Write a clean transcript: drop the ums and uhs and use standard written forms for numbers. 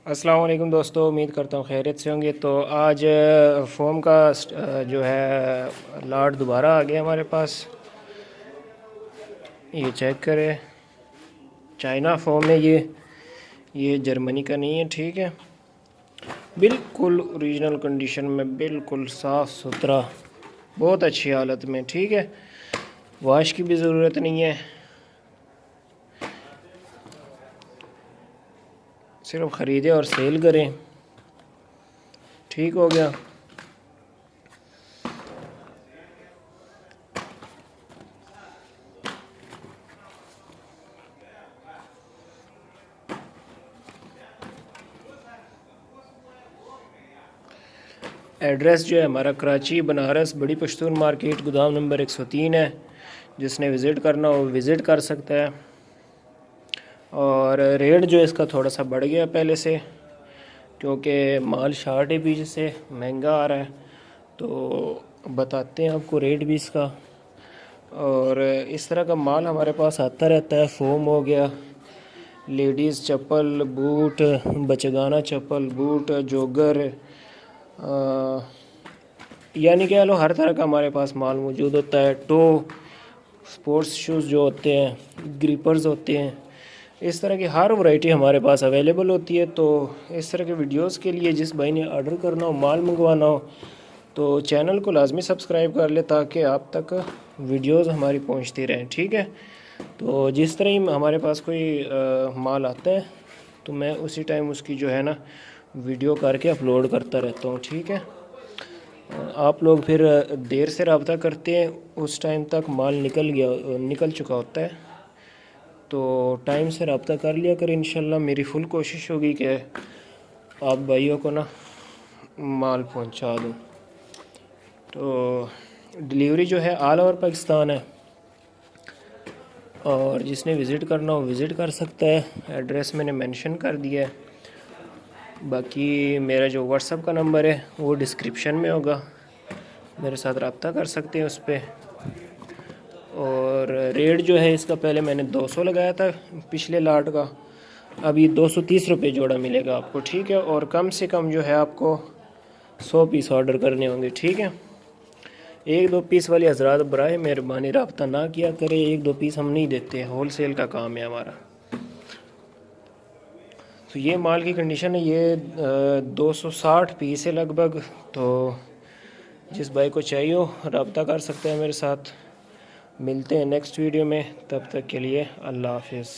अस्सलाम वालेकुम दोस्तों, उम्मीद करता हूँ खैरियत से होंगे। तो आज फ़ोम का जो है लाट दोबारा आ गया हमारे पास। ये चेक करें, चाइना फ़ोम है ये जर्मनी का नहीं है, ठीक है। बिल्कुल ओरिजिनल कंडीशन में, बिल्कुल साफ़ सुथरा, बहुत अच्छी हालत में, ठीक है। वाश की भी ज़रूरत नहीं है, सिर्फ ख़रीदें और सेल करें, ठीक हो गया। एड्रेस जो है हमारा कराची बनारस बड़ी पश्तून मार्केट, गोदाम नंबर 103 है। जिसने विज़िट करना हो विज़िट कर सकता है। और रेट जो है इसका थोड़ा सा बढ़ गया पहले से, क्योंकि माल शार्ट है, पीछे से महंगा आ रहा है। तो बताते हैं आपको रेट भी इसका। और इस तरह का माल हमारे पास आता रहता है। फ़ोम हो गया, लेडीज़ चप्पल, बूट, बचगाना चप्पल, बूट, जोगर, यानी कह लो हर तरह का हमारे पास माल मौजूद होता है। टो स्पोर्ट्स शूज़ जो होते हैं, ग्रिपर्स होते हैं, इस तरह की हर वैरायटी हमारे पास अवेलेबल होती है। तो इस तरह के वीडियोस के लिए जिस भाई ने ऑर्डर करना हो, माल मंगवाना हो, तो चैनल को लाजमी सब्सक्राइब कर ले, ताकि आप तक वीडियोस हमारी पहुंचती रहें, ठीक है। तो जिस तरह ही हमारे पास कोई माल आता है, तो मैं उसी टाइम उसकी जो है ना वीडियो करके अपलोड करता रहता हूँ, ठीक है। आप लोग फिर देर से रब्ता करते हैं, उस टाइम तक माल निकल चुका होता है। तो टाइम से रब्ता कर लिया कर, इंशाल्लाह मेरी फुल कोशिश होगी कि आप भाइयों को ना माल पहुंचा दूं। तो डिलीवरी जो है ऑल ओवर पाकिस्तान है, और जिसने विज़िट करना हो विज़िट कर सकता है। एड्रेस मैंने मेंशन कर दिया है। बाकी मेरा जो व्हाट्सएप का नंबर है वो डिस्क्रिप्शन में होगा, मेरे साथ रब्ता कर सकते हैं उस पर। और रेट जो है इसका, पहले मैंने 200 लगाया था पिछले लाट का, अब ये 230 रुपये जोड़ा मिलेगा आपको, ठीक है। और कम से कम जो है आपको 100 पीस ऑर्डर करने होंगे, ठीक है। 1-2 पीस वाले हजरात बराए मेहरबानी रब्ता ना किया करें, 1-2 पीस हम नहीं देते हैं, होल सेल का काम है हमारा। तो ये माल की कंडीशन है, ये 260 पीस है लगभग। तो जिस भाई को चाहिए हो रब्ता कर सकते हैं मेरे साथ। मिलते हैं नेक्स्ट वीडियो में, तब तक के लिए अल्लाह हाफिज़।